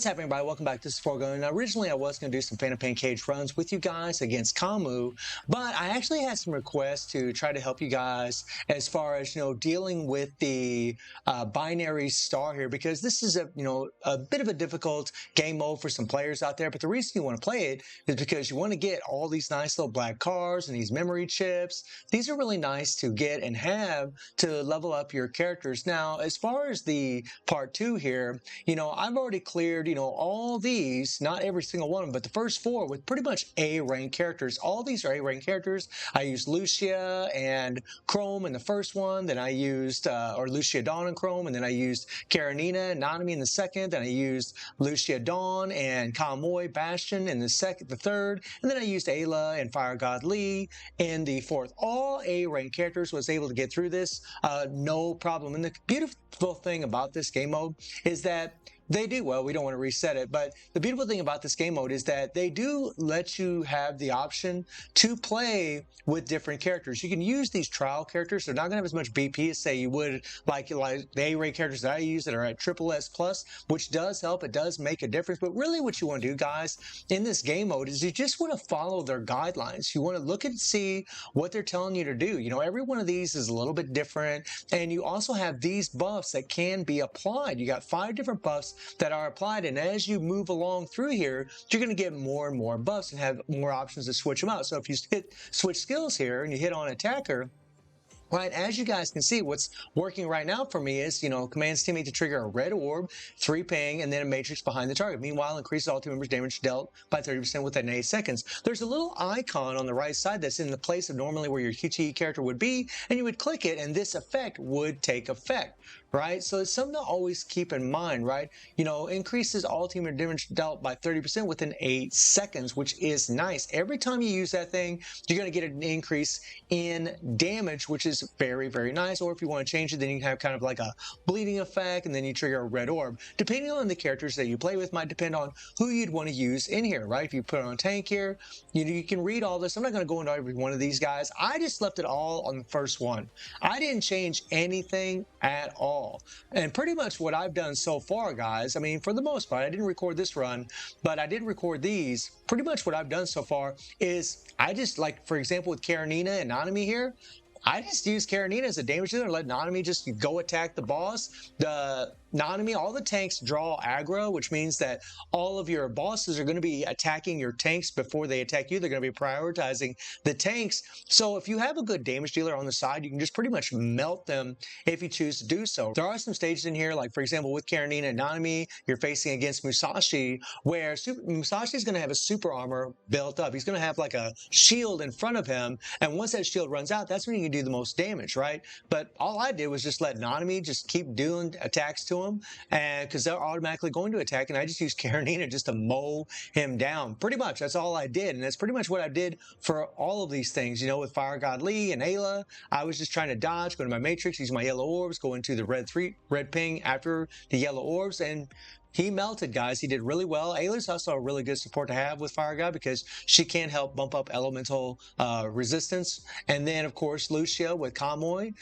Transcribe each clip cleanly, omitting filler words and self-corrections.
What's happening, everybody? Welcome back. This is Forgo. Now, originally, I was going to do some Phantom Pain Cage runs with you guys against Kamu, but I actually had some requests to try to help you guys as far as, dealing with the binary star here, because this is a bit of a difficult game mode for some players out there. But the reason you want to play it is because you want to get all these nice little black cars and these memory chips. These are really nice to get and have to level up your characters. Now, as far as the part 2 here, I've already cleared, all these, not every single one of them, but the first 4 with pretty much A rank characters. All these are A rank characters. I used Lucia and Chrome in the first one, then I used, or Lucia Dawn and Chrome, and then I used Karenina and Nanami in the second, then I used Lucia Dawn and Kamoy Bastion in the third, and then I used Ayla and Fire God Lee in the fourth. All A rank characters. Was able to get through this, no problem. And the beautiful thing about this game mode is that they do, well, we don't want to reset it, but the beautiful thing about this game mode is that they do let you have the option to play with different characters. You can use these trial characters. They're not going to have as much BP as, say, you would like the A-rate characters that I use that are at SSS+, which does help. It does make a difference. But really what you want to do, guys, in this game mode is you just want to follow their guidelines. You want to look and see what they're telling you to do. Every one of these is a little bit different. And you also have these buffs that can be applied. You got 5 different buffs that are applied, and as you move along through here, you're going to get more and more buffs and have more options to switch them out. So if you hit switch skills here and you hit on attacker, right, as you guys can see, what's working right now for me is, commands teammate to trigger a red orb, 3 ping, and then a matrix behind the target. Meanwhile, increases all team members' damage dealt by 30% within 8 seconds. There's a little icon on the right side that's in the place of normally where your QTE character would be, and you would click it, and this effect would take effect, right? So it's something to always keep in mind, right? Increases all team member damage dealt by 30% within 8 seconds, which is nice. Every time you use that thing, you're going to get an increase in damage, which is very, very nice. Or if you want to change it, then you can have kind of like a bleeding effect, and then you trigger a red orb. Depending on the characters that you play with might depend on who you'd want to use in here, right? If you put on tank here, you can read all this. I'm not going to go into every one of these guys. I just left it all on the first one. I didn't change anything at all. And pretty much what I've done so far, guys, I mean, for the most part, I didn't record this run, but I did record these. Pretty much what I've done so far is I just, like, for example, with Karenina and Nanami here, I just use Karenina as a damage dealer and let Nanami just go attack the boss. The Nanami, all the tanks draw aggro, which means that all of your bosses are going to be attacking your tanks before they attack you. They're going to be prioritizing the tanks. So if you have a good damage dealer on the side, you can just pretty much melt them if you choose to do so. There are some stages in here, like for example with Karenina and Nanami, you're facing against Musashi, where Musashi is going to have a super armor built up. He's going to have like a shield in front of him, and once that shield runs out, that's when you can do the most damage, right? But all I did was just let Nanami just keep doing attacks to him, and because they're automatically going to attack, and I just used Karenina just to mow him down. Pretty much that's all I did, and that's pretty much what I did for all of these things. With Fire God Lee and Ayla, I was just trying to dodge, go to my matrix, use my yellow orbs, go into the red ping after the yellow orbs, and he melted, guys. He did really well. Ayla's also a really good support to have with Fire God because she can help bump up elemental resistance. And then, of course, Lucia with Kamoy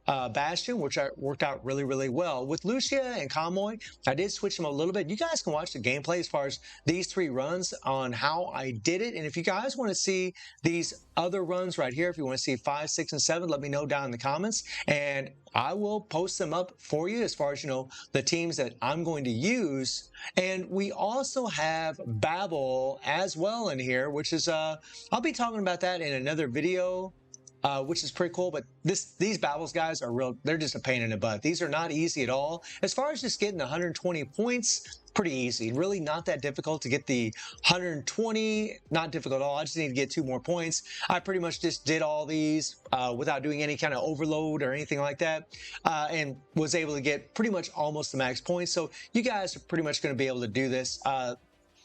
Bastion, which worked out really, really well. With Lucia and Kamoy, I did switch them a little bit. You guys can watch the gameplay as far as these 3 runs on how I did it. And if you guys want to see these other runs right here, if you want to see 5, 6, and 7, let me know down in the comments, and I will post them up for you as far as, the teams that I'm going to use. And we also have Babel as well in here, which is, I'll be talking about that in another video, which is pretty cool. But these Babels guys are real, they're just a pain in the butt. These are not easy at all. As far as just getting 120 points, pretty easy. Really not that difficult to get the 120, not difficult at all. I just need to get 2 more points. I pretty much just did all these without doing any kind of overload or anything like that, and was able to get pretty much almost the max points. So you guys are pretty much going to be able to do this.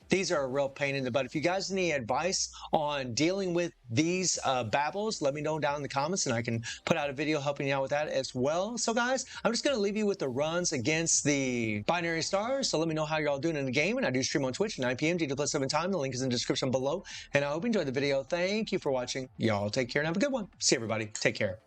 These are a real pain in the butt. If you guys need advice on dealing with these babbles, let me know down in the comments, and I can put out a video helping you out with that as well. So guys, I'm just going to leave you with the runs against the binary stars. So let me know how you're all doing in the game. And I do stream on Twitch at 9 p.m. GT+7 time. The link is in the description below. And I hope you enjoyed the video. Thank you for watching. Y'all take care and have a good one. See everybody. Take care.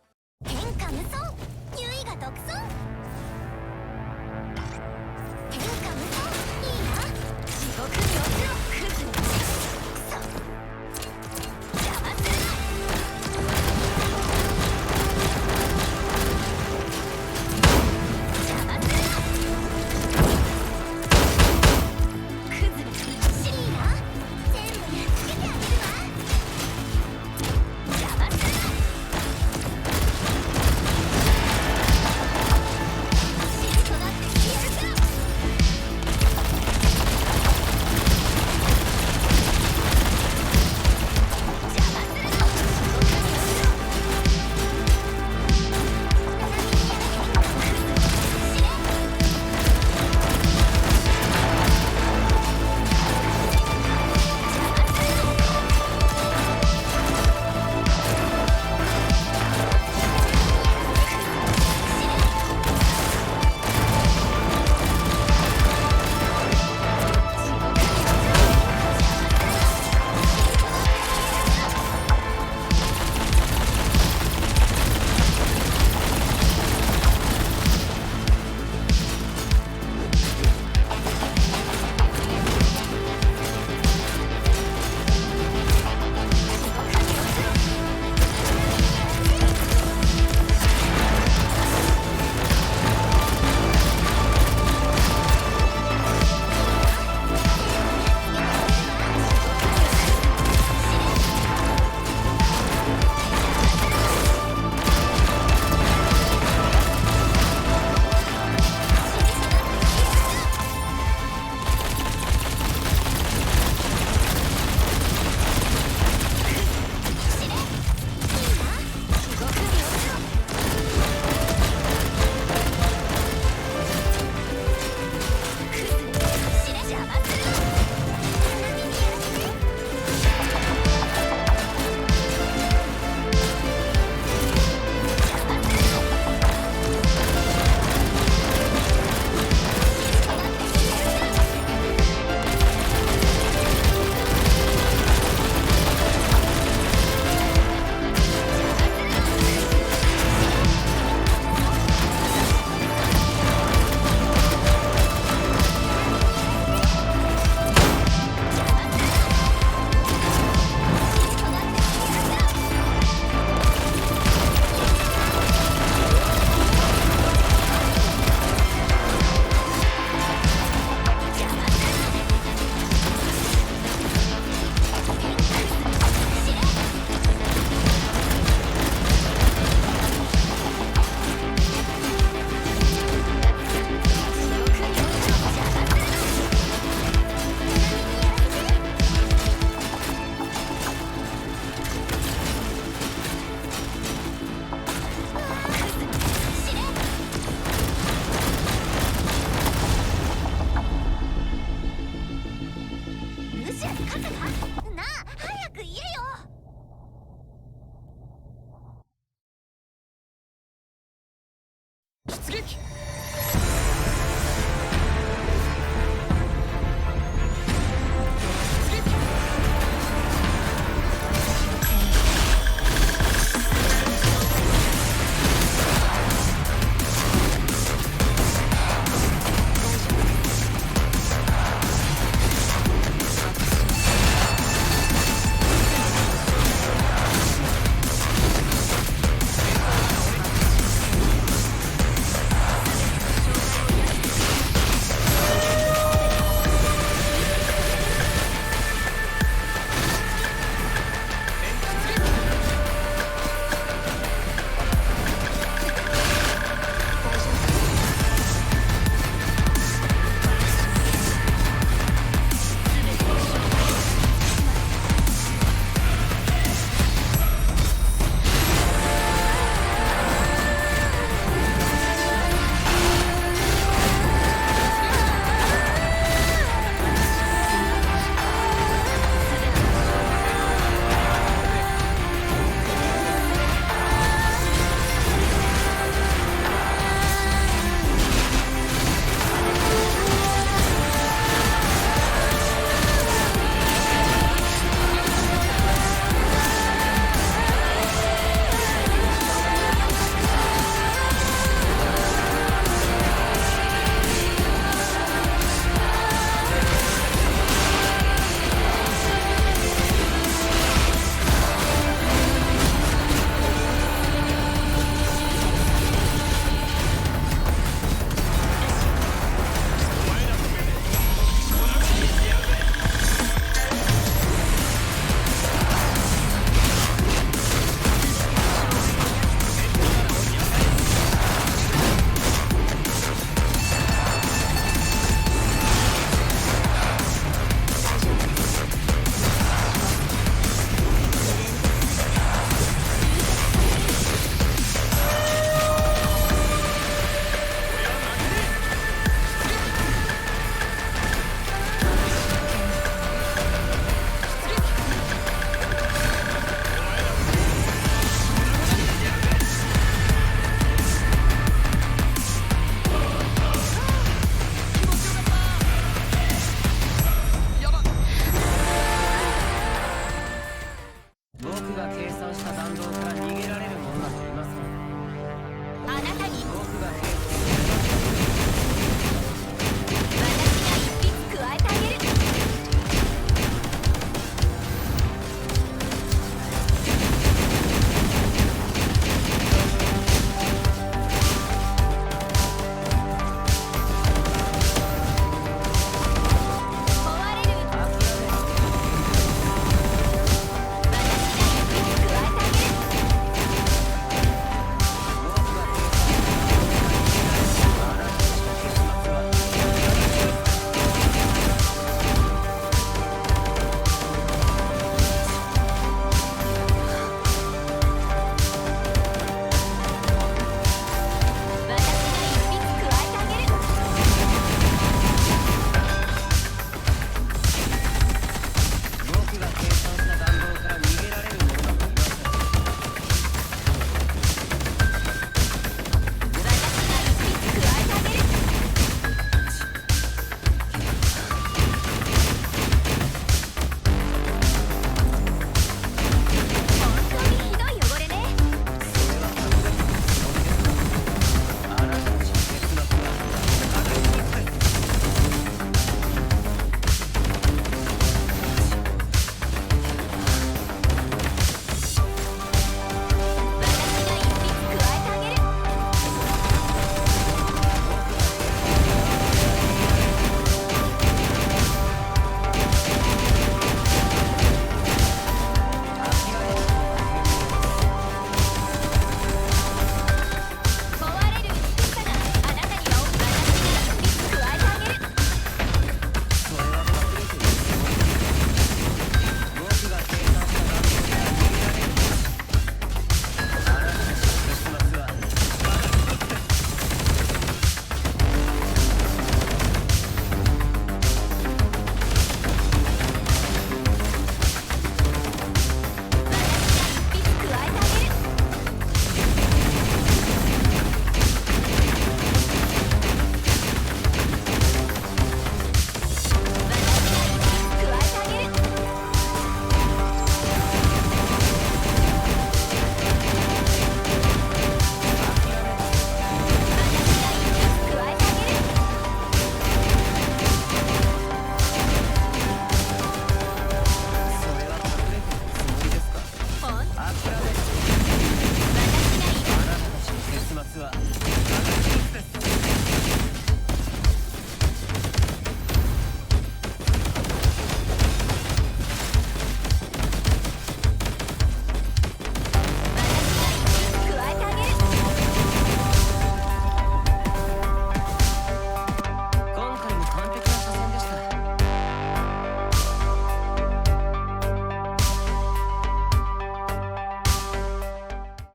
出撃。